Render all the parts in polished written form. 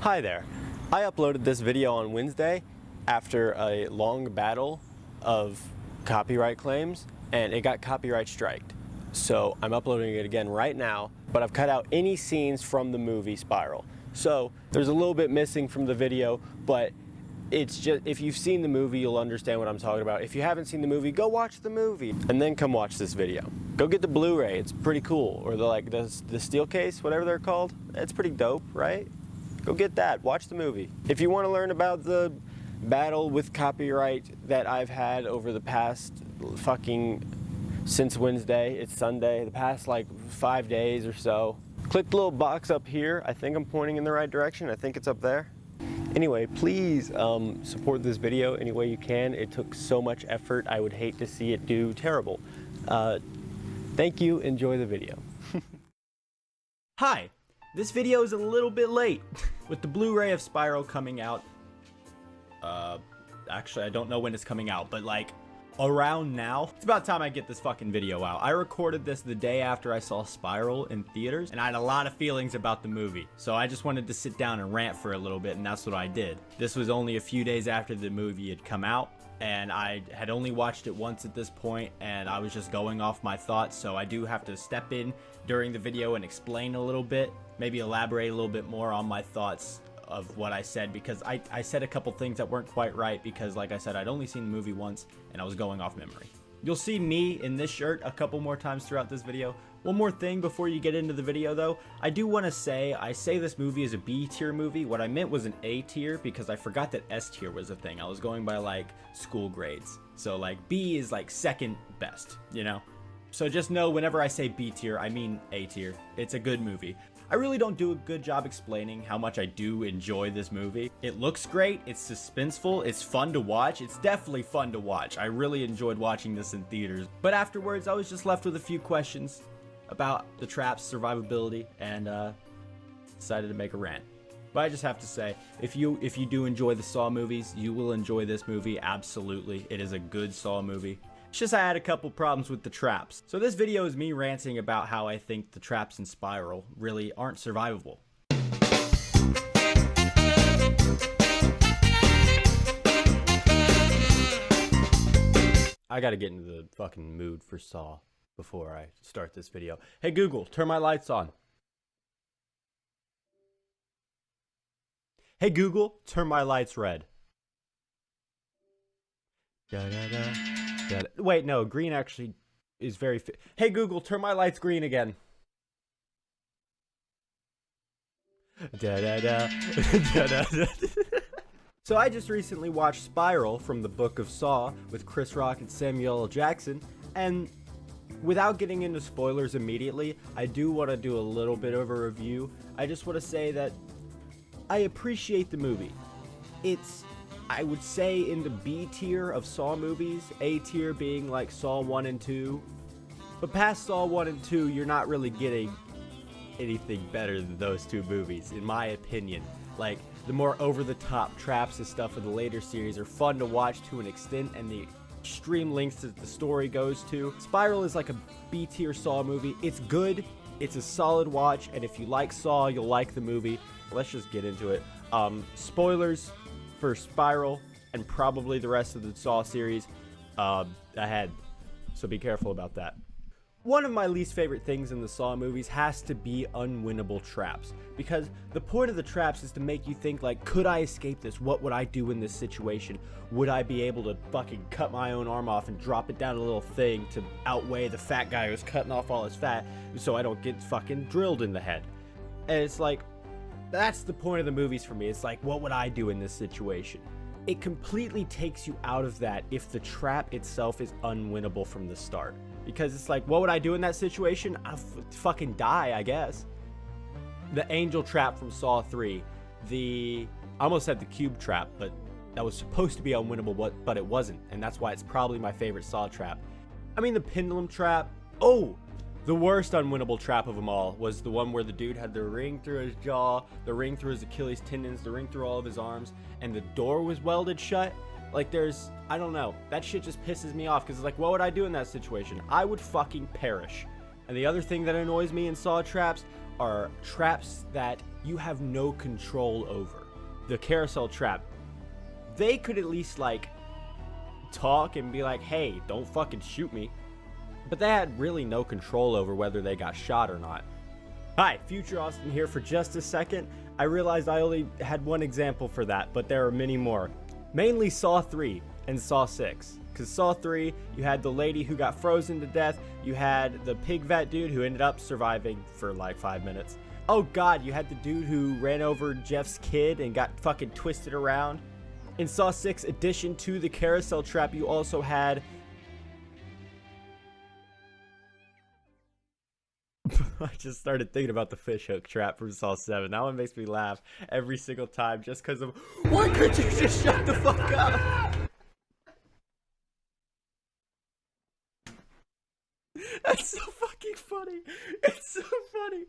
Hi there. I uploaded this video on Wednesday after a long battle of copyright claims, and it got copyright striked. So I'm uploading it again right now, but I've cut out any scenes from the movie Spiral. So there's a little bit missing from the video, but it's just, if you've seen the movie, you'll understand what I'm talking about. If you haven't seen the movie, go watch the movie and then come watch this video. Go get the Blu-ray, it's pretty cool. Or the steel case, whatever they're called. It's pretty dope, right? Go get that, watch the movie. If you want to learn about the battle with copyright that I've had over the past since Wednesday, it's Sunday, the past like 5 days or so, click the little box up here. I think I'm pointing in the right direction. I think it's up there. Anyway, please support this video any way you can. It took so much effort. I would hate to see it do terrible. Thank you, enjoy the video. Hi, this video is a little bit late. With the Blu-ray of Spiral coming out, actually I don't know when it's coming out, but like around now, it's about time I get this fucking video out. I recorded this the day after I saw Spiral in theaters, and I had a lot of feelings about the movie. So I just wanted to sit down and rant for a little bit, and that's what I did. This was only a few days after the movie had come out, and I had only watched it once at this point, and I was just going off my thoughts, so I do have to step in during the video and explain a little bit, maybe elaborate a little bit more on my thoughts of what I said, because I said a couple things that weren't quite right, because like I said, I'd only seen the movie once and I was going off memory. You'll see me in this shirt a couple more times throughout this video. One more thing before you get into the video though, I do want to say, I say this movie is a B tier movie. What I meant was an A tier, because I forgot that S tier was a thing. I was going by like school grades. So like B is like second best, you know? So just know whenever I say B tier, I mean A tier. It's a good movie. I really don't do a good job explaining how much I do enjoy this movie. It looks great, it's suspenseful, it's fun to watch. It's definitely fun to watch. I really enjoyed watching this in theaters. But afterwards, I was just left with a few questions about the trap's survivability, and decided to make a rant. But I just have to say, if you do enjoy the Saw movies, you will enjoy this movie, absolutely. It is a good Saw movie. It's just I had a couple problems with the traps. So this video is me ranting about how I think the traps in Spiral really aren't survivable. I gotta get into the fucking mood for Saw before I start this video. Hey Google, turn my lights on. Hey Google, turn my lights red. Da-da-da. Wait, no, green actually is very Hey Google, turn my lights green again. So I just recently watched Spiral from the Book of Saw with Chris Rock and Samuel L. Jackson, and without getting into spoilers immediately, I do want to do a little bit of a review. I just want to say that I appreciate the movie. It's, I would say, in the B tier of Saw movies, A tier being like Saw 1 and 2. But past Saw 1 and 2, you're not really getting anything better than those two movies, in my opinion. Like, the more over-the-top traps and stuff of the later series are fun to watch to an extent, and the extreme lengths that the story goes to. Spiral is like a B tier Saw movie. It's good, it's a solid watch, and if you like Saw, you'll like the movie. Let's just get into it. Spoilers for Spiral and probably the rest of the Saw series ahead, so be careful about that. One of my least favorite things in the Saw movies has to be unwinnable traps, because the point of the traps is to make you think like, could I escape this? What would I do in this situation? Would I be able to fucking cut my own arm off and drop it down a little thing to outweigh the fat guy who's cutting off all his fat so I don't get fucking drilled in the head? And it's like, that's the point of the movies for me. It's like, what would I do in this situation? It completely takes you out of that if the trap itself is unwinnable from the start. Because it's like, what would I do in that situation? I'd fucking die, I guess. The angel trap from Saw 3. I almost said the cube trap, but that was supposed to be unwinnable, but it wasn't. And that's why it's probably my favorite Saw trap. I mean, the pendulum trap. Oh! The worst unwinnable trap of them all was the one where the dude had the ring through his jaw, the ring through his Achilles tendons, the ring through all of his arms, and the door was welded shut. Like, I don't know. That shit just pisses me off, because it's like, what would I do in that situation? I would fucking perish. And the other thing that annoys me in Saw traps are traps that you have no control over. The carousel trap, they could at least like talk and be like, hey, don't fucking shoot me. But they had really no control over whether they got shot or not. Hi, Future Austin here for just a second. I realized I only had one example for that, but there are many more. Mainly Saw 3 and Saw 6. Because Saw 3, you had the lady who got frozen to death. You had the pig vet dude who ended up surviving for like 5 minutes. Oh god, you had the dude who ran over Jeff's kid and got fucking twisted around. In Saw 6, addition to the carousel trap, you also had... I just started thinking about the fishhook trap from Saw 7. That one makes me laugh every single time just because of... Why couldn't you just shut the fuck up? That's so fucking funny. It's so funny.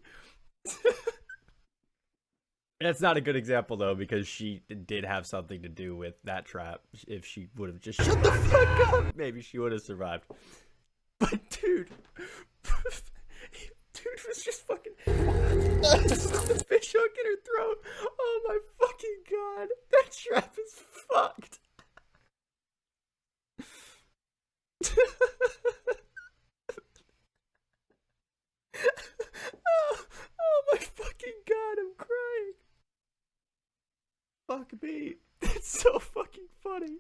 That's not a good example though, because she did have something to do with that trap. If she would have just shut the fuck up, maybe she would have survived. But dude, dude was just fucking the fish hook in her throat. Oh my fucking god, that trap is fucked. Oh my fucking god, I'm crying. Fuck me. It's so fucking funny.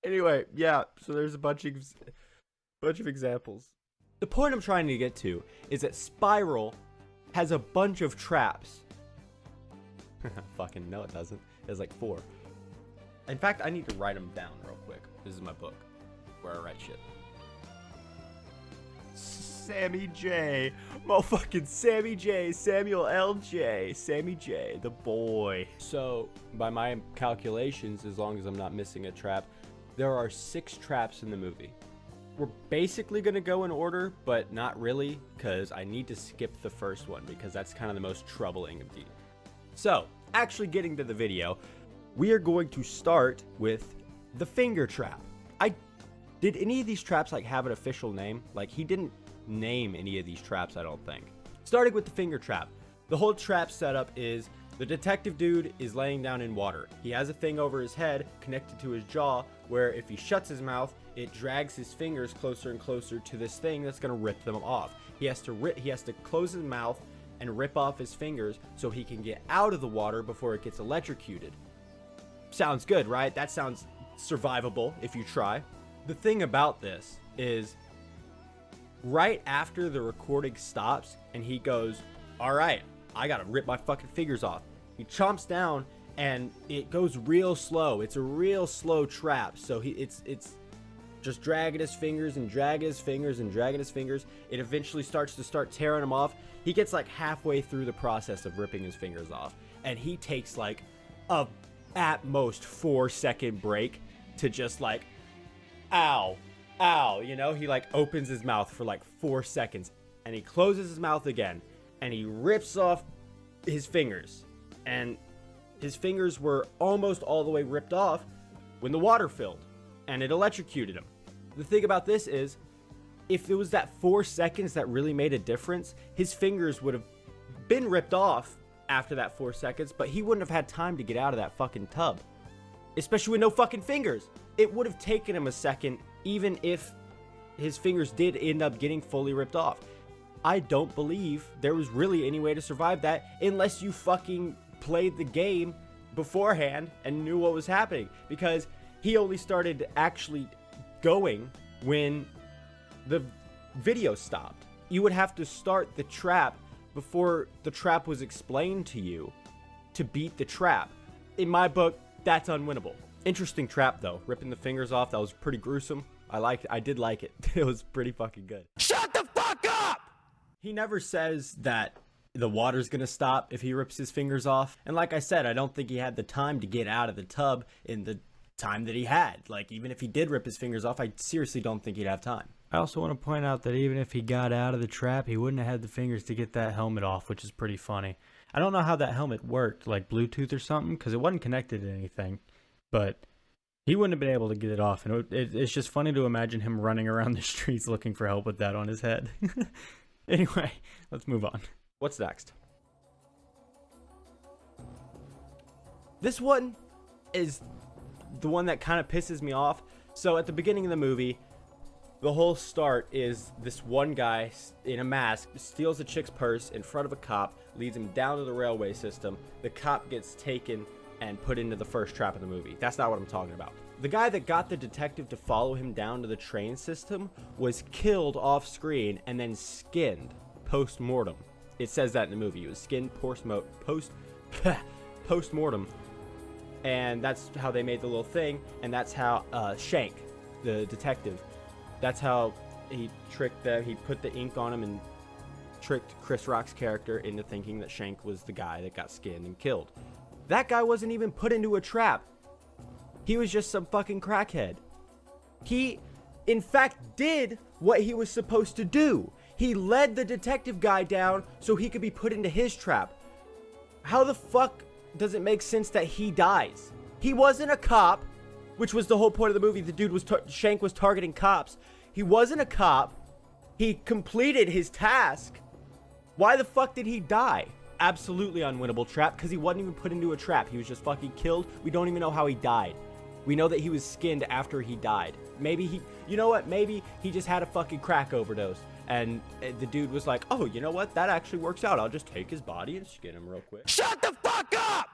Anyway, yeah, so there's a bunch of examples. The point I'm trying to get to is that Spiral has a bunch of traps. Fucking no, it doesn't. It has like 4. In fact, I need to write them down real quick. This is my book where I write shit. Sammy J. Motherfucking Sammy J. Samuel L.J. Sammy J. The boy. So, by my calculations, as long as I'm not missing a trap, there are 6 traps in the movie. We're basically going to go in order, but not really, because I need to skip the first one, because that's kind of the most troubling of these. So, actually getting to the video, we are going to start with the finger trap. Did any of these traps like have an official name? Like, he didn't name any of these traps, I don't think. Starting with the finger trap. The whole trap setup is the detective dude is laying down in water. He has a thing over his head connected to his jaw where if he shuts his mouth, it drags his fingers closer and closer to this thing that's going to rip them off. He has to close his mouth and rip off his fingers so he can get out of the water before it gets electrocuted. Sounds good, right? That sounds survivable if you try. The thing about this is right after the recording stops and he goes, all right, I gotta rip my fucking fingers off. He chomps down and it goes real slow. It's a real slow trap. So it's just dragging his fingers and dragging his fingers and dragging his fingers. It eventually starts tearing them off. He gets like halfway through the process of ripping his fingers off. And he takes like a at most 4-second break to just like, ow, ow, you know? He like opens his mouth for like 4 seconds and he closes his mouth again and he rips off his fingers. And his fingers were almost all the way ripped off when the water filled and it electrocuted him. The thing about this is, if it was that 4 seconds that really made a difference, his fingers would have been ripped off after that 4 seconds, but he wouldn't have had time to get out of that fucking tub. Especially with no fucking fingers. It would have taken him a second, even if his fingers did end up getting fully ripped off. I don't believe there was really any way to survive that unless you fucking played the game beforehand and knew what was happening. Because he only started actually going when the video stopped. You would have to start the trap before the trap was explained to you to beat the trap. In my book, that's unwinnable. Interesting trap though. Ripping the fingers off, that was pretty gruesome. I did like it. It was pretty fucking good. Shut the fuck up! He never says that the water's gonna stop if he rips his fingers off. And like I said, I don't think he had the time to get out of the tub in the time that he had. Like, even if he did rip his fingers off, I seriously don't think he'd have time. I also want to point out that even if he got out of the trap, he wouldn't have had the fingers to get that helmet off, which is pretty funny. I don't know how that helmet worked, like Bluetooth or something, because it wasn't connected to anything. But he wouldn't have been able to get it off. And it's just funny to imagine him running around the streets looking for help with that on his head. Anyway, let's move on. What's next? This one is the one that kind of pisses me off. So at the beginning of the movie, the whole start is this one guy in a mask steals a chick's purse in front of a cop, leads him down to the railway system. The cop gets taken and put into the first trap of the movie. That's not what I'm talking about. The guy that got the detective to follow him down to the train system was killed off screen and then skinned post-mortem. It says that in the movie. It was skinned post-mortem. And that's how they made the little thing. And that's how Shank, the detective, that's how he tricked them. He put the ink on him and tricked Chris Rock's character into thinking that Shank was the guy that got skinned and killed. That guy wasn't even put into a trap. He was just some fucking crackhead. He, in fact, did what he was supposed to do. He led the detective guy down so he could be put into his trap. How the fuck does it make sense that he dies? He wasn't a cop, which was the whole point of the movie. The dude was Shank was targeting cops. He wasn't a cop. He completed his task. Why the fuck did he die? Absolutely unwinnable trap, because he wasn't even put into a trap. He was just fucking killed. We don't even know how he died. We know that he was skinned after he died. Maybe he, you know what? Maybe he just had a fucking crack overdose. And the dude was like, oh, you know what? That actually works out. I'll just take his body and skin him real quick. Shut the fuck up!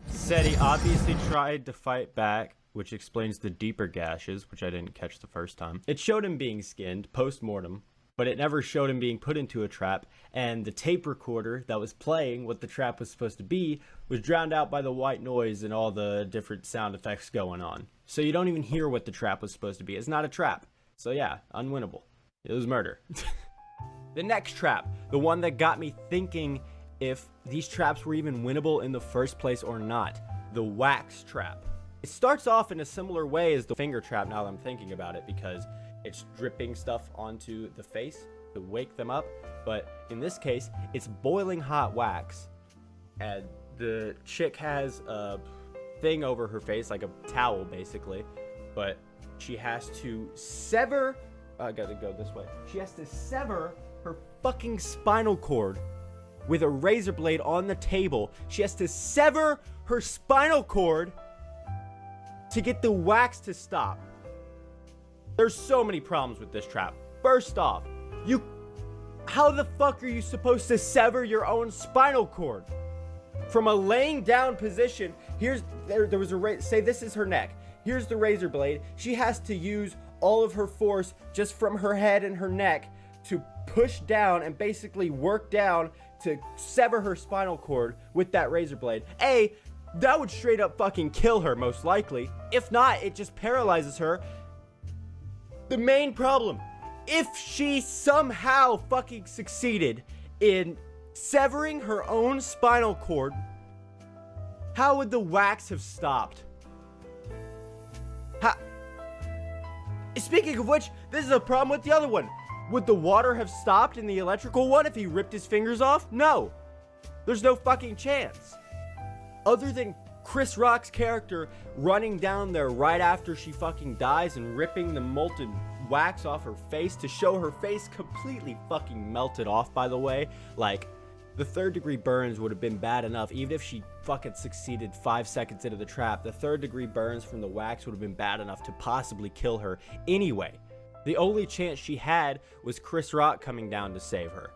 Said he obviously tried to fight back, which explains the deeper gashes, which I didn't catch the first time. It showed him being skinned post-mortem, but it never showed him being put into a trap. And the tape recorder that was playing what the trap was supposed to be was drowned out by the white noise and all the different sound effects going on. So you don't even hear what the trap was supposed to be. It's not a trap. So yeah, unwinnable. It was murder. The next trap, the one that got me thinking if these traps were even winnable in the first place or not. The wax trap. It starts off in a similar way as the finger trap now that I'm thinking about it, because it's dripping stuff onto the face to wake them up. But in this case, it's boiling hot wax. And the chick has a thing over her face, like a towel basically. But she has to sever... I gotta go this way. She has to sever her fucking spinal cord with a razor blade on the table. She has to sever her spinal cord to get the wax to stop. There's so many problems with this trap. First off, how the fuck are you supposed to sever your own spinal cord? From a laying down position, there was say this is her neck. Here's the razor blade. She has to use all of her force just from her head and her neck to push down and basically work down to sever her spinal cord with that razor blade. That would straight up fucking kill her, most likely. If not, it just paralyzes her. The main problem, if she somehow fucking succeeded in severing her own spinal cord, how would the wax have stopped? Speaking of which, this is a problem with the other one. Would the water have stopped in the electrical one if he ripped his fingers off? No. There's no fucking chance. Other than Chris Rock's character running down there right after she fucking dies and ripping the molten wax off her face to show her face completely fucking melted off, by the way. Like, the 3rd-degree burns would have been bad enough. Even if she fucking succeeded 5 seconds into the trap, the 3rd-degree burns from the wax would have been bad enough to possibly kill her anyway. The only chance she had was Chris Rock coming down to save her.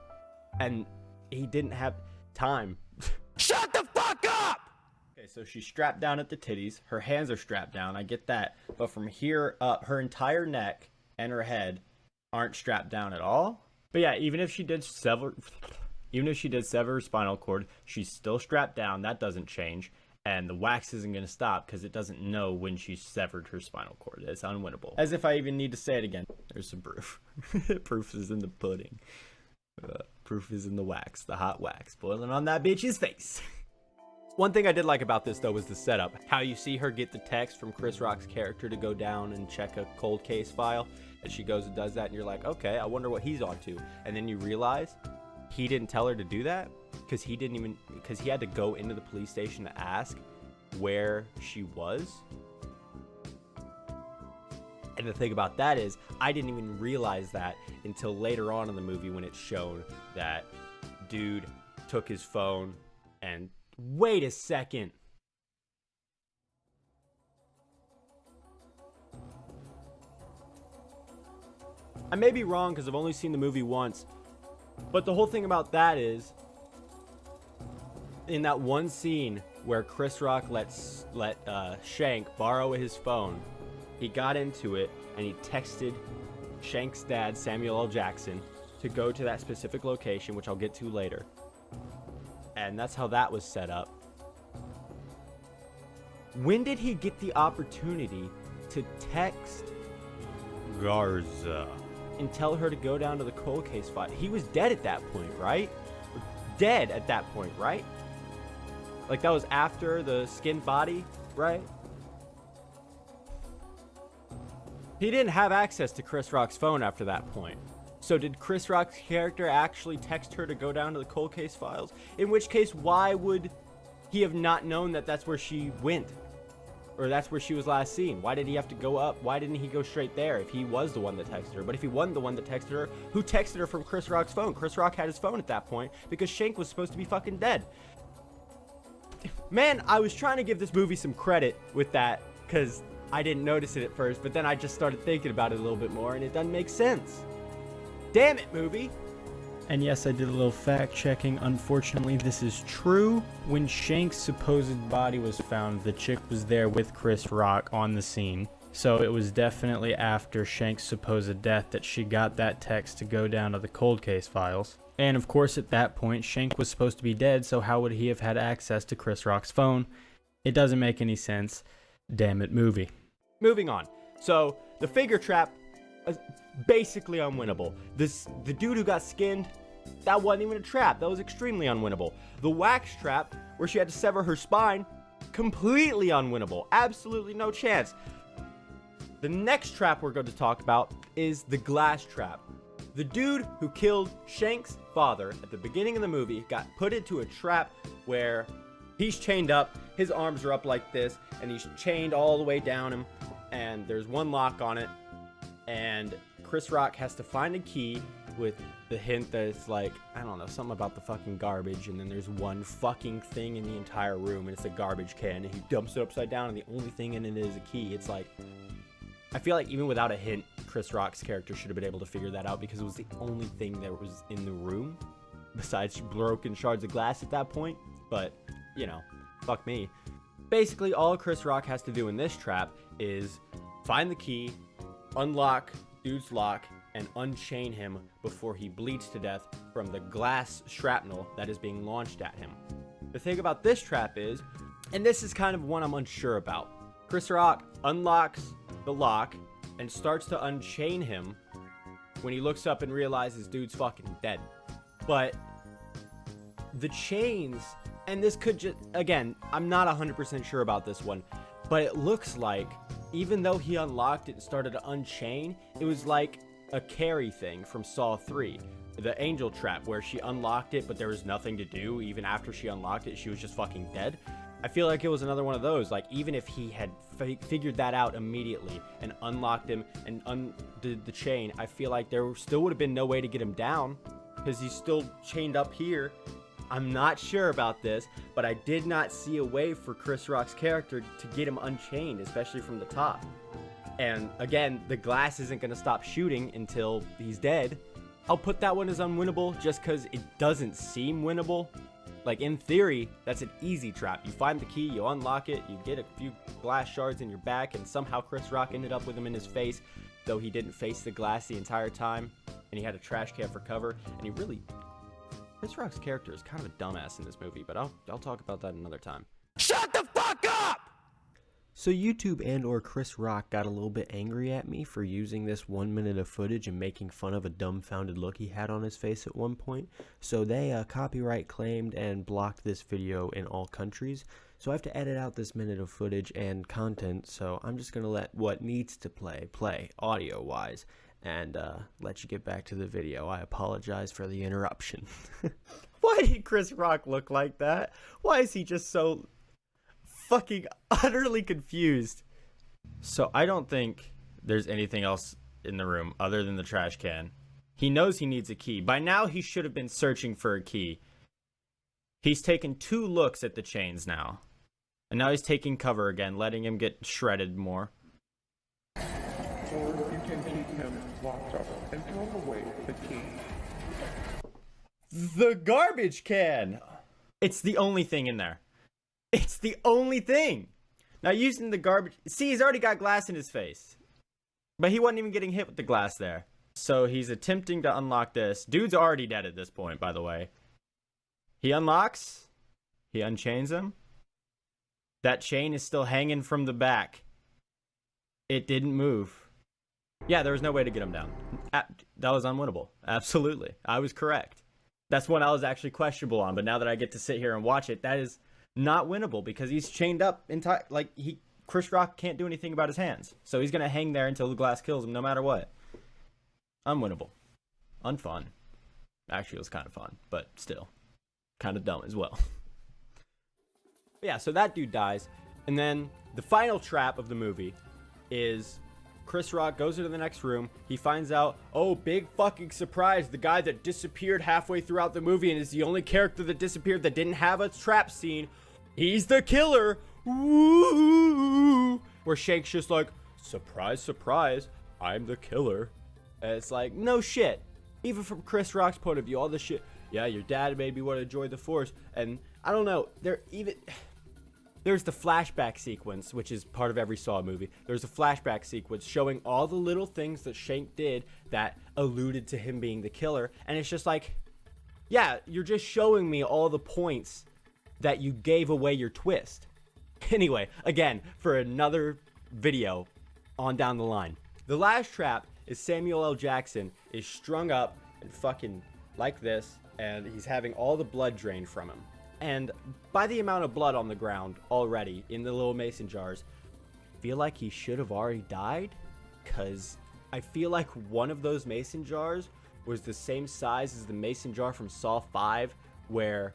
And he didn't have time. Shut the fuck up! Okay, so she's strapped down at the titties. Her hands are strapped down, I get that. But from here up, her entire neck and her head aren't strapped down at all. But yeah, even if she did sever her spinal cord, she's still strapped down. That doesn't change. And the wax isn't going to stop because it doesn't know when she severed her spinal cord. It's unwinnable. As if I even need to say it again. There's some proof. Proof is in the pudding. Proof is in the wax. The hot wax. Boiling on that bitch's face. One thing I did like about this, though, was the setup. How you see her get the text from Chris Rock's character to go down and check a cold case file. And she goes and does that. And you're like, okay, I wonder what he's onto. And then you realize he didn't tell her to do that because he had to go into the police station to ask where she was. And the thing about that is, I didn't even realize that until later on in the movie when it's shown that dude took his phone and... Wait a second. I may be wrong because I've only seen the movie once, but the whole thing about that is, in that one scene where Chris Rock let Shank borrow his phone, he got into it and he texted Shank's dad, Samuel L. Jackson, to go to that specific location, which I'll get to later. And that's how that was set up. When did he get the opportunity to text Garza and tell her to go down to the cold case file? He was dead at that point, right? Dead at that point, right? Like, that was after the skinned body, right? He didn't have access to Chris Rock's phone after that point. So did Chris Rock's character actually text her to go down to the cold case files? In which case, why would he have not known that that's where she went? Or that's where she was last seen? Why did he have to go up? Why didn't he go straight there if he was the one that texted her? But if he wasn't the one that texted her, who texted her from Chris Rock's phone? Chris Rock had his phone at that point because Shank was supposed to be fucking dead. Man, I was trying to give this movie some credit with that because I didn't notice it at first, but then I just started thinking about it a little bit more and it doesn't make sense. Damn it, movie. And yes, I did a little fact checking. Unfortunately, this is true. When Shank's supposed body was found, the chick was there with Chris Rock on the scene. So it was definitely after Shank's supposed death that she got that text to go down to the cold case files. And of course, at that point, Shank was supposed to be dead, so how would he have had access to Chris Rock's phone? It doesn't make any sense. Damn it, movie. Moving on. So, the figure trap is basically unwinnable. The dude who got skinned, that wasn't even a trap. That was extremely unwinnable. The wax trap, where she had to sever her spine, completely unwinnable. Absolutely no chance. The next trap we're going to talk about is the glass trap. The dude who killed Shank's father at the beginning of the movie got put into a trap where he's chained up, his arms are up like this, and he's chained all the way down him, and there's one lock on it, and Chris Rock has to find a key with the hint that it's like, I don't know, something about the fucking garbage, and then there's one fucking thing in the entire room, and it's a garbage can, and he dumps it upside down, and the only thing in it is a key. It's like, I feel like even without a hint, Chris Rock's character should have been able to figure that out because it was the only thing that was in the room besides broken shards of glass at that point. But, you know, fuck me. Basically, all Chris Rock has to do in this trap is find the key, unlock dude's lock, and unchain him before he bleeds to death from the glass shrapnel that is being launched at him. The thing about this trap is, and this is kind of one I'm unsure about, Chris Rock unlocks the lock and starts to unchain him when he looks up and realizes dude's fucking dead. But the chains, and this could just, again, I'm not 100% sure about this one, but it looks like even though he unlocked it and started to unchain, it was like a Carrie thing from Saw 3. The angel trap where she unlocked it, but there was nothing to do. Even after she unlocked it, she was just fucking dead. I feel like it was another one of those. Like, even if he had figured that out immediately and unlocked him and undid the chain, I feel like there still would have been no way to get him down because he's still chained up here. I'm not sure about this, but I did not see a way for Chris Rock's character to get him unchained, especially from the top. And again, the glass isn't going to stop shooting until he's dead. I'll put that one as unwinnable just because it doesn't seem winnable. Like, in theory, that's an easy trap. You find the key, you unlock it, you get a few glass shards in your back, and somehow Chris Rock ended up with him in his face, though he didn't face the glass the entire time, and he had a trash can for cover, and he really... Chris Rock's character is kind of a dumbass in this movie, but I'll talk about that another time. Shut the fuck up! So YouTube and or Chris Rock got a little bit angry at me for using this 1 minute of footage and making fun of a dumbfounded look he had on his face at one point. So they copyright claimed and blocked this video in all countries. So I have to edit out this minute of footage and content, so I'm just going to let what needs to play audio-wise, and let you get back to the video. I apologize for the interruption. Why did Chris Rock look like that? Why is he just so... fucking utterly confused? So I don't think there's anything else in the room other than the trash can. He knows he needs a key. By now, he should have been searching for a key. He's taken 2 looks at the chains now. And now he's taking cover again, letting him get shredded more. Or you can keep him locked up and throw away the key. The garbage can! It's the only thing in there. It's the only thing! Now using the garbage... See, he's already got glass in his face. But he wasn't even getting hit with the glass there. So he's attempting to unlock this. Dude's already dead at this point, by the way. He unlocks. He unchains him. That chain is still hanging from the back. It didn't move. Yeah, there was no way to get him down. That was unwinnable. Absolutely. I was correct. That's one I was actually questionable on, but now that I get to sit here and watch it, that is not winnable because he's chained up Chris Rock can't do anything about his hands. So he's going to hang there until the glass kills him no matter what. Unwinnable. Unfun. Actually, it was kind of fun, but still kind of dumb as well. Yeah, so that dude dies. And then the final trap of the movie is Chris Rock goes into the next room. He finds out, oh, big fucking surprise. The guy that disappeared halfway throughout the movie and is the only character that disappeared that didn't have a trap scene. He's the killer. Woo! Where Shank's just like, surprise, surprise, I'm the killer. And it's like, no shit. Even from Chris Rock's point of view, all this shit. Yeah, your dad made me want to join the force. And I don't know. There's the flashback sequence, which is part of every Saw movie. There's a flashback sequence showing all the little things that Shank did that alluded to him being the killer. And it's just like, yeah, you're just showing me all the points that you gave away your twist. Anyway, again, for another video on down the line. The last trap is Samuel L. Jackson is strung up and fucking like this, and he's having all the blood drained from him. And by the amount of blood on the ground already in the little mason jars, I feel like he should have already died, because I feel like one of those mason jars was the same size as the mason jar from Saw 5, where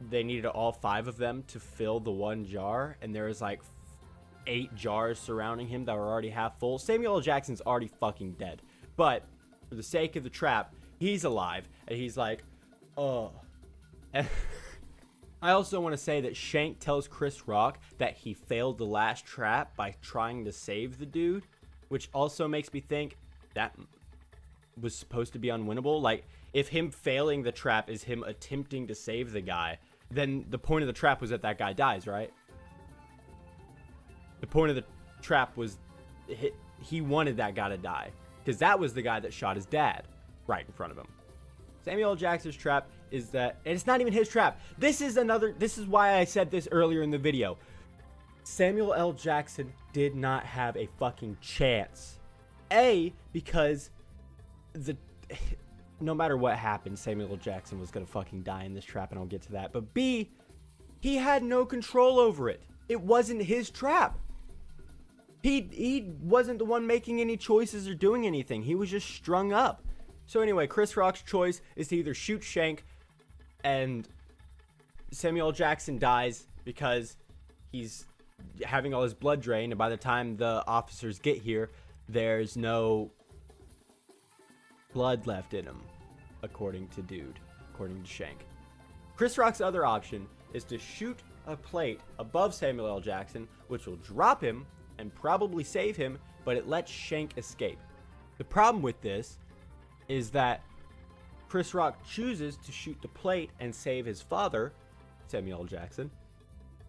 they needed all 5 of them to fill the one jar, and there was like 8 jars surrounding him that were already half full. Samuel L. Jackson's already fucking dead, but for the sake of the trap, he's alive, and he's like, oh. And I also want to say that Shank tells Chris Rock that he failed the last trap by trying to save the dude, which also makes me think that was supposed to be unwinnable. Like, if him failing the trap is him attempting to save the guy, then the point of the trap was that that guy dies, right? The point of the trap was he wanted that guy to die, because that was the guy that shot his dad right in front of him. Samuel L. Jackson's trap is that, and it's not even his trap. This is why I said this earlier in the video. Samuel L. Jackson did not have a fucking chance. A, because no matter what happened, Samuel L. Jackson was gonna fucking die in this trap, and I'll get to that. But B, he had no control over it. It wasn't his trap. He wasn't the one making any choices or doing anything. He was just strung up. So anyway, Chris Rock's choice is to either shoot Shank, and Samuel L. Jackson dies because he's having all his blood drained, and by the time the officers get here, there's no blood left in him, according to Shank. Chris Rock's other option is to shoot a plate above Samuel L. Jackson, which will drop him and probably save him, but it lets Shank escape. The problem with this is that Chris Rock chooses to shoot the plate and save his father, Samuel L. Jackson,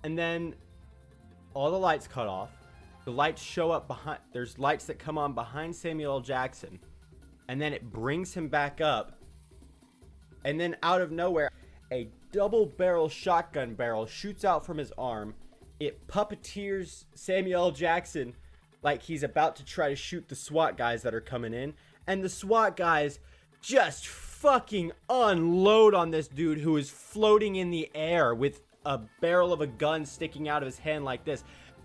and then all the lights cut off. The lights show up behind, there's lights that come on behind Samuel L. Jackson, and then it brings him back up, and then out of nowhere, a double-barrel shotgun barrel shoots out from his arm. It puppeteers Samuel L. Jackson like he's about to try to shoot the SWAT guys that are coming in, and the SWAT guys just fucking unload on this dude who is floating in the air with a barrel of a gun sticking out of his hand like this.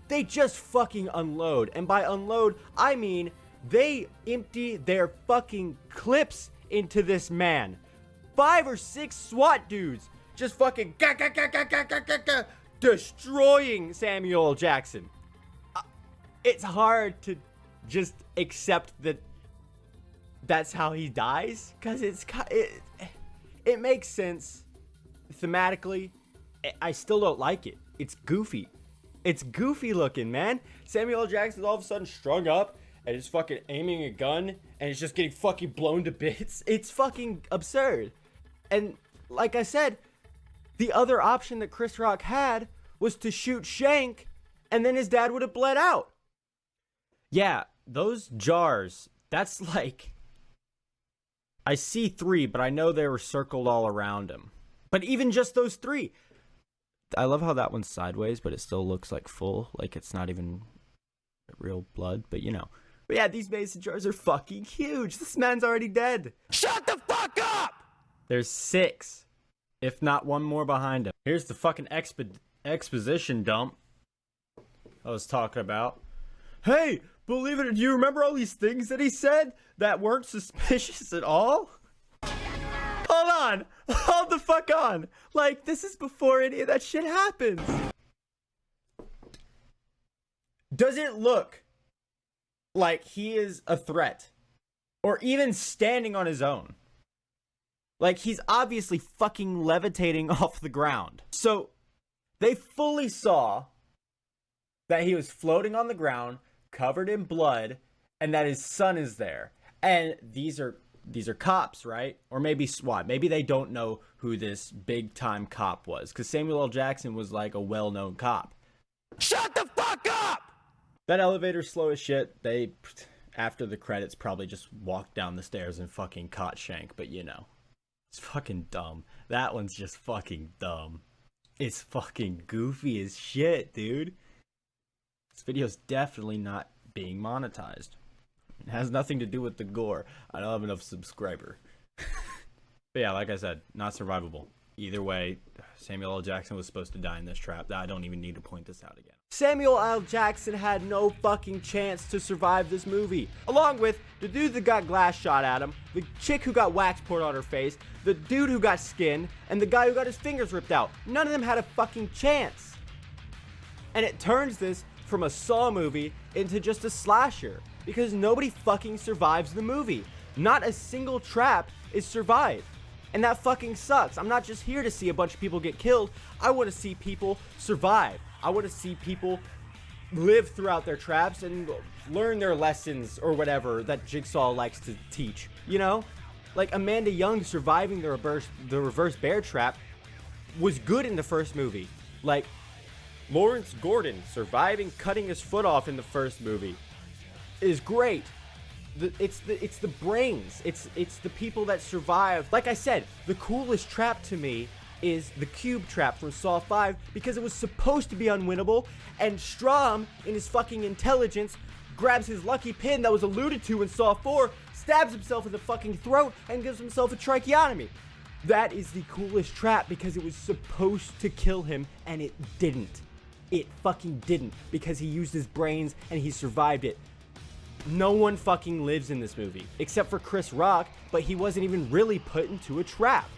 They just fucking unload, and by unload, I mean they empty their fucking clips into this man. 5 or 6 SWAT dudes just fucking destroying Samuel L. Jackson. It's hard to just accept that that's how he dies, because it makes sense thematically. I still don't like it. It's goofy. It's goofy looking, man. Samuel L. Jackson's all of a sudden strung up and is fucking aiming a gun and it's just getting fucking blown to bits. It's fucking absurd. And like I said, the other option that Chris Rock had was to shoot Shank, and then his dad would have bled out. Yeah, those jars, that's like, I see 3, but I know they were circled all around him. But even just those 3. I love how that one's sideways, but it still looks like full, like it's not even real blood, but you know. But yeah, these mason jars are fucking huge. This man's already dead. Shut the fuck up! There's 6, if not one more behind him. Here's the fucking exposition dump I was talking about. Hey, believe it, do you remember all these things that he said that weren't suspicious at all? Hold the fuck on. Like, this is before any of that shit happens. Does it look like he is a threat? Or even standing on his own? Like, he's obviously fucking levitating off the ground. So, they fully saw that he was floating on the ground, covered in blood, and that his son is there. And these are cops, right? Or maybe SWAT. Maybe they don't know who this big time cop was, because Samuel L. Jackson was like a well-known cop. Shut the fuck up! That elevator's slow as shit. They, after the credits, probably just walked down the stairs and fucking caught Shank, but you know. It's fucking dumb. That one's just fucking dumb. It's fucking goofy as shit, dude. This video's definitely not being monetized. It has nothing to do with the gore. I don't have enough subscriber. But yeah, like I said, not survivable. Either way, Samuel L. Jackson was supposed to die in this trap. I don't even need to point this out again. Samuel L. Jackson had no fucking chance to survive this movie. Along with the dude that got glass shot at him, the chick who got wax poured on her face, the dude who got skinned, and the guy who got his fingers ripped out. None of them had a fucking chance. And it turns this from a Saw movie into just a slasher, because nobody fucking survives the movie. Not a single trap is survived. And that fucking sucks. I'm not just here to see a bunch of people get killed. I want to see people survive. I want to see people live throughout their traps and learn their lessons or whatever that Jigsaw likes to teach. You know? Like Amanda Young surviving the reverse bear trap was good in the first movie. Like Lawrence Gordon surviving cutting his foot off in the first movie is great. It's the brains. It's the people that survive. Like I said, the coolest trap to me is the cube trap from Saw 5, because it was supposed to be unwinnable, and Strahm, in his fucking intelligence, grabs his lucky pin that was alluded to in Saw 4, stabs himself in the fucking throat, and gives himself a tracheotomy. That is the coolest trap, because it was supposed to kill him, and it didn't. It fucking didn't, because he used his brains, and he survived it. No one fucking lives in this movie, except for Chris Rock, but he wasn't even really put into a trap.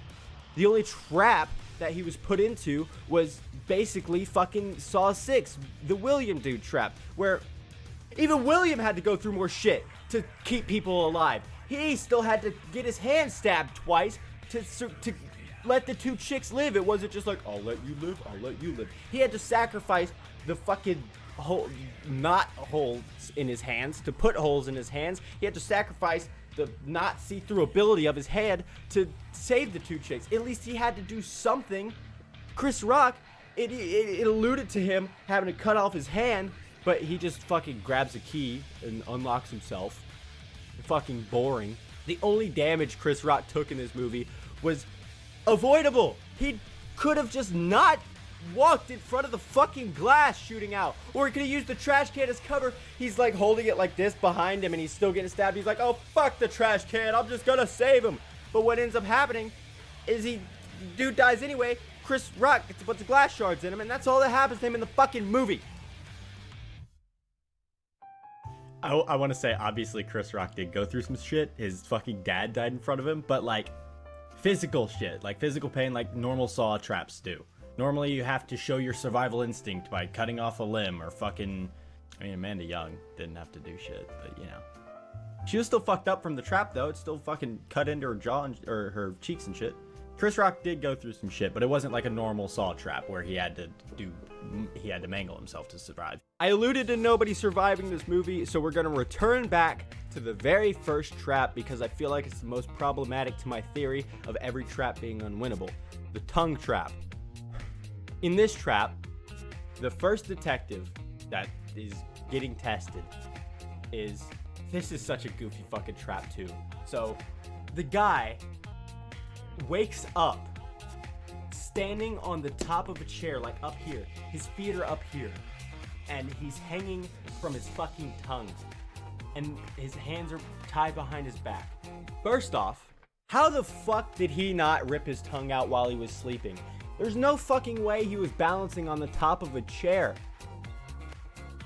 The only trap that he was put into was basically fucking Saw 6, the William dude trap, where even William had to go through more shit to keep people alive. He still had to get his hand stabbed twice to let the 2 chicks live. It wasn't just like, I'll let you live, I'll let you live. He had to sacrifice the fucking not holes in his hands to put holes in his hands. He had to sacrifice the not see-through ability of his hand to save the 2 chicks. At least he had to do something. Chris Rock, it alluded to him having to cut off his hand, but he just fucking grabs a key and unlocks himself. Fucking boring. The only damage Chris Rock took in this movie was avoidable. He could have just not walked in front of the fucking glass shooting out, or he could have used the trash can as cover. He's like holding it like this behind him and he's still getting stabbed. He's like, oh fuck the trash can, I'm just gonna save him. But what ends up happening is dude dies anyway. Chris Rock gets a bunch of glass shards in him, and that's all that happens to him in the fucking movie. I want to say, obviously Chris Rock did go through some shit. His fucking dad died in front of him, but like physical shit, like physical pain, like normal Saw traps do. Normally you have to show your survival instinct by cutting off a limb or fucking I mean, Amanda Young didn't have to do shit, but you know. She was still fucked up from the trap, though. It still fucking cut into her jaw or her cheeks and shit. Chris Rock did go through some shit, but it wasn't like a normal Saw trap where he had to mangle himself to survive. I alluded to nobody surviving this movie, so we're gonna return back to the very first trap because I feel like it's the most problematic to my theory of every trap being unwinnable. The tongue trap. In this trap, the first detective that is getting tested is... This is such a goofy fucking trap, too. So, the guy wakes up standing on the top of a chair, like up here. His feet are up here. And he's hanging from his fucking tongue. And his hands are tied behind his back. First off, how the fuck did he not rip his tongue out while he was sleeping? There's no fucking way he was balancing on the top of a chair,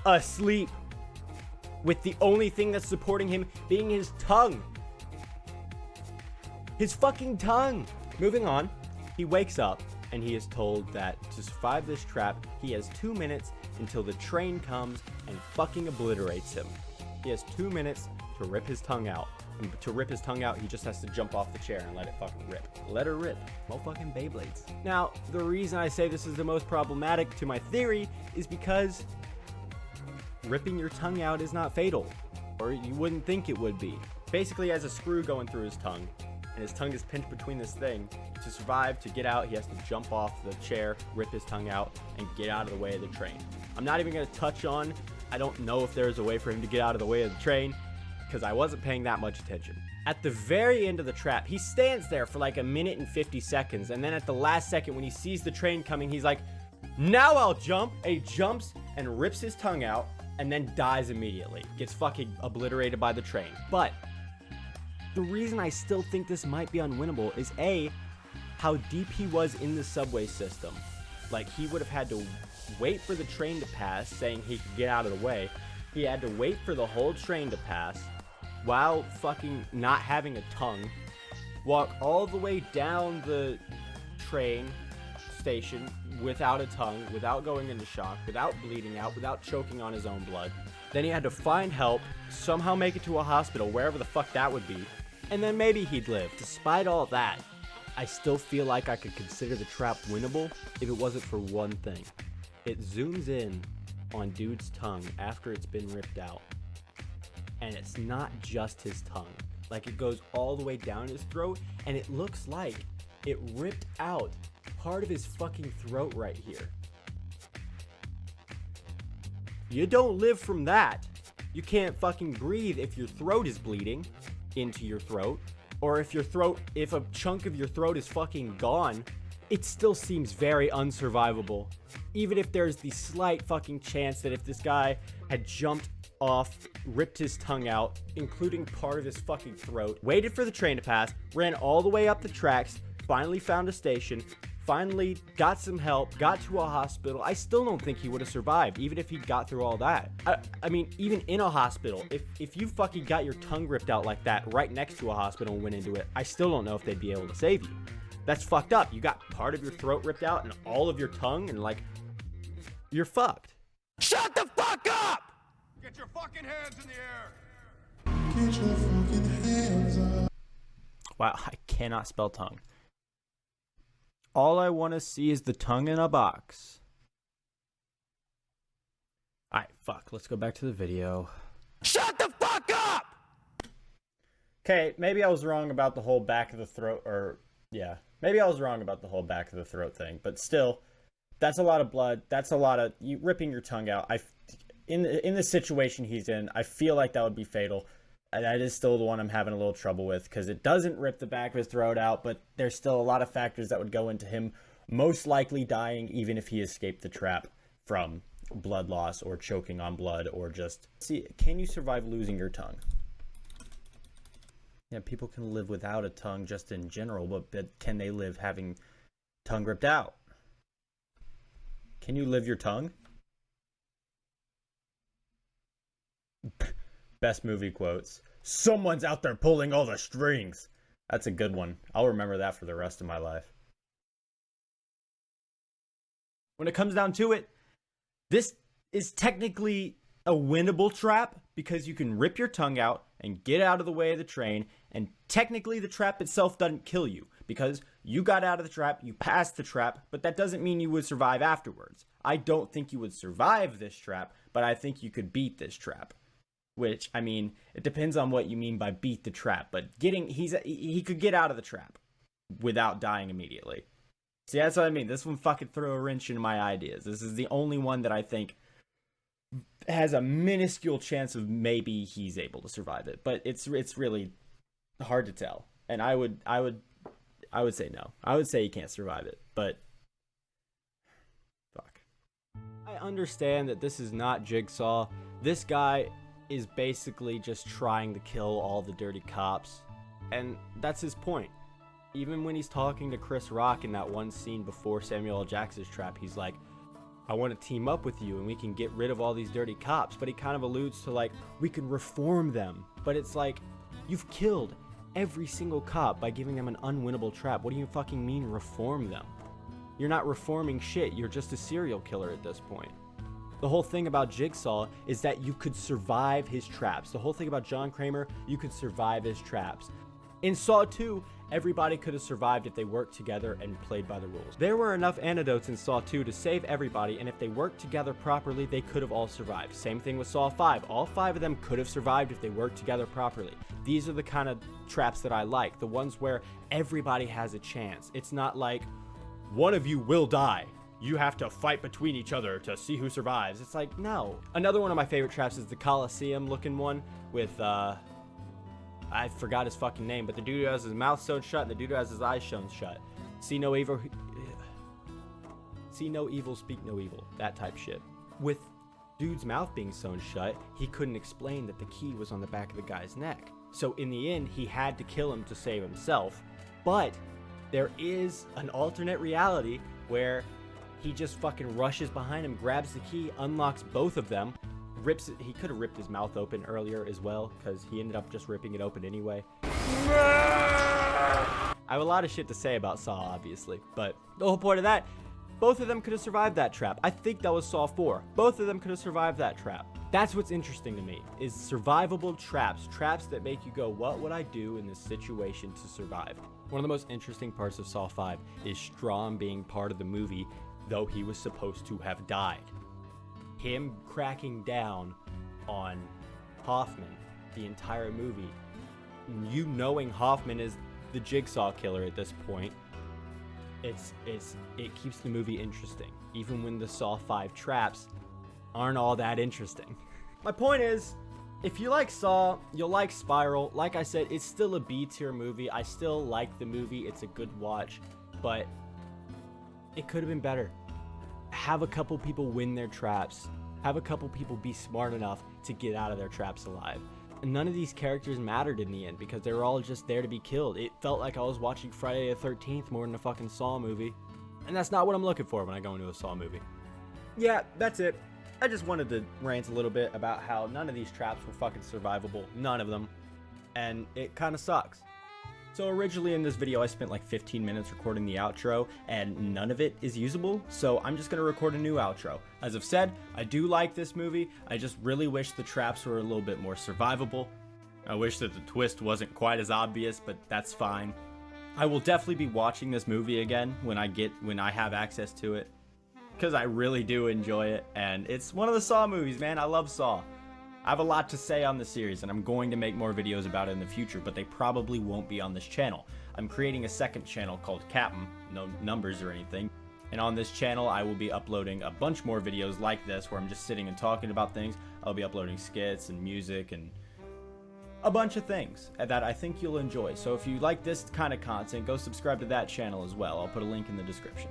asleep, with the only thing that's supporting him being his tongue. His fucking tongue. Moving on, he wakes up and he is told that to survive this trap, he has 2 minutes until the train comes and fucking obliterates him. He has 2 minutes to rip his tongue out. And to rip his tongue out, he just has to jump off the chair and let it fucking rip. Let her rip. Motherfucking Beyblades. Now, the reason I say this is the most problematic to my theory is because ripping your tongue out is not fatal, or you wouldn't think it would be. Basically, he has a screw going through his tongue, and his tongue is pinched between this thing. To survive, to get out, he has to jump off the chair, rip his tongue out, and get out of the way of the train. I'm not even going to touch on, I don't know if there's a way for him to get out of the way of the train, because I wasn't paying that much attention. At the very end of the trap, he stands there for like 1 minute and 50 seconds, and then at the last second, when he sees the train coming, he's like, now I'll jump. And he jumps and rips his tongue out, and then dies immediately. Gets fucking obliterated by the train. But the reason I still think this might be unwinnable is A, how deep he was in the subway system. Like, he would have had to wait for the train to pass, saying he could get out of the way. He had to wait for the whole train to pass while fucking not having a tongue. Walk all the way down the train station without a tongue, without going into shock, without bleeding out, without choking on his own blood. Then he had to find help, somehow make it to a hospital, wherever the fuck that would be, and then maybe he'd live. Despite all that, I still feel like I could consider the trap winnable if it wasn't for one thing. It zooms in on dude's tongue after it's been ripped out, and it's not just his tongue. Like, it goes all the way down his throat, and it looks like it ripped out part of his fucking throat right here. You don't live from that. You can't fucking breathe if your throat is bleeding into your throat, or if a chunk of your throat is fucking gone. It still seems very unsurvivable. Even if there's the slight fucking chance that if this guy had jumped off, ripped his tongue out, including part of his fucking throat, waited for the train to pass, ran all the way up the tracks, finally found a station, finally got some help, got to a hospital, I still don't think he would have survived, even if he got through all that. I mean, even in a hospital, if you fucking got your tongue ripped out like that right next to a hospital and went into it, I still don't know if they'd be able to save you. That's fucked up. You got part of your throat ripped out and all of your tongue, and like, you're fucked. Shut the fuck up! Get your fucking hands in the air! Get your fucking hands up. Wow, I cannot spell tongue. All I want to see is the tongue in a box. Alright, fuck. Let's go back to the video. Shut the fuck up! Okay, maybe I was wrong about the whole back of the throat, or, yeah. Maybe I was wrong about the whole back of the throat thing, but still, that's a lot of blood. That's a lot of you ripping your tongue out. In the situation he's in, I feel like that would be fatal. And that is still the one I'm having a little trouble with, because it doesn't rip the back of his throat out, but there's still a lot of factors that would go into him most likely dying, even if he escaped the trap from blood loss or choking on blood or just... See, can you survive losing your tongue? Yeah, people can live without a tongue just in general, but can they live having tongue ripped out? Can you live your tongue? Best movie quotes. Someone's out there pulling all the strings. That's a good one. I'll remember that for the rest of my life. When it comes down to it, this is technically a winnable trap because you can rip your tongue out and get out of the way of the train, and technically the trap itself doesn't kill you because you got out of the trap, you passed the trap, but that doesn't mean you would survive afterwards. I don't think you would survive this trap, but I think you could beat this trap. Which, I mean, it depends on what you mean by beat the trap, but he could get out of the trap without dying immediately. See, that's what I mean. This one fucking threw a wrench into my ideas. This is the only one that I think has a minuscule chance of maybe he's able to survive it, but it's really hard to tell. And I would say no. I would say he can't survive it, but fuck. I understand that this is not Jigsaw. This guy is basically just trying to kill all the dirty cops, and that's his point. Even when he's talking to Chris Rock in that one scene before Samuel L. Jackson's trap, he's like, I want to team up with you and we can get rid of all these dirty cops. But he kind of alludes to like, we can reform them. But it's like, you've killed every single cop by giving them an unwinnable trap. What do you fucking mean reform them? You're not reforming shit. You're just a serial killer at this point. The whole thing about Jigsaw is that you could survive his traps. The whole thing about John Kramer, you could survive his traps. In Saw 2, everybody could have survived if they worked together and played by the rules. There were enough antidotes in Saw 2 to save everybody, and if they worked together properly, they could have all survived. Same thing with Saw 5. All 5 of them could have survived if they worked together properly. These are the kind of traps that I like. The ones where everybody has a chance. It's not like, one of you will die. You have to fight between each other to see who survives. It's like, no. Another one of my favorite traps is the Coliseum looking one with, I forgot his fucking name, but the dude who has his mouth sewn shut and the dude who has his eyes sewn shut. See no evil, speak no evil. That type shit. With dude's mouth being sewn shut, he couldn't explain that the key was on the back of the guy's neck. So in the end, he had to kill him to save himself. But there is an alternate reality where he just fucking rushes behind him, grabs the key, unlocks both of them, rips it. He could have ripped his mouth open earlier as well, because he ended up just ripping it open anyway. I have a lot of shit to say about Saw, obviously, but the whole point of that, both of them could have survived that trap. I think that was Saw 4. Both of them could have survived that trap. That's what's interesting to me, is survivable traps. Traps that make you go, what would I do in this situation to survive? One of the most interesting parts of Saw 5 is Strahm being part of the movie, though he was supposed to have died. Him cracking down on Hoffman the entire movie, you knowing Hoffman is the Jigsaw killer at this point, it keeps the movie interesting, even when the Saw 5 traps aren't all that interesting. My point is, if you like Saw, you'll like Spiral. Like I said, it's still a B-tier movie. I still like the movie. It's a good watch, but it could have been better. Have a couple people win their traps. Have a couple people be smart enough to get out of their traps alive. And none of these characters mattered in the end because they were all just there to be killed. It felt like I was watching Friday the 13th more than a fucking Saw movie. And that's not what I'm looking for when I go into a Saw movie. Yeah, that's it. I just wanted to rant a little bit about how none of these traps were fucking survivable. None of them. And it kind of sucks. So originally in this video I spent like 15 minutes recording the outro and none of it is usable, so I'm just going to record a new outro. As I've said, I do like this movie, I just really wish the traps were a little bit more survivable. I wish that the twist wasn't quite as obvious, but that's fine. I will definitely be watching this movie again when I have access to it, because I really do enjoy it, and it's one of the Saw movies, man. I love Saw. I have a lot to say on the series, and I'm going to make more videos about it in the future, but they probably won't be on this channel. I'm creating a second channel called Captain, no numbers or anything, and on this channel I will be uploading a bunch more videos like this where I'm just sitting and talking about things. I'll be uploading skits and music and a bunch of things that I think you'll enjoy. So if you like this kind of content, go subscribe to that channel as well. I'll put a link in the description.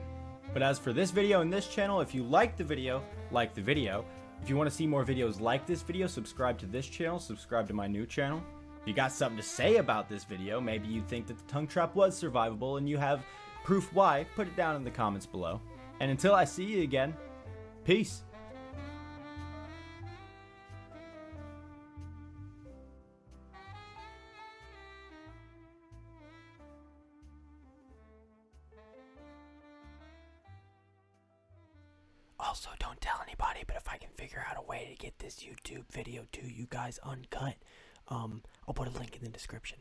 But as for this video and this channel, if you like the video, like the video. If you want to see more videos like this video, subscribe to this channel, subscribe to my new channel. If you got something to say about this video, maybe you think that the tongue trap was survivable and you have proof why, put it down in the comments below. And until I see you again, peace. Also, Also, don't tell anybody, but if I can figure out a way to get this YouTube video to you guys uncut, I'll put a link in the description.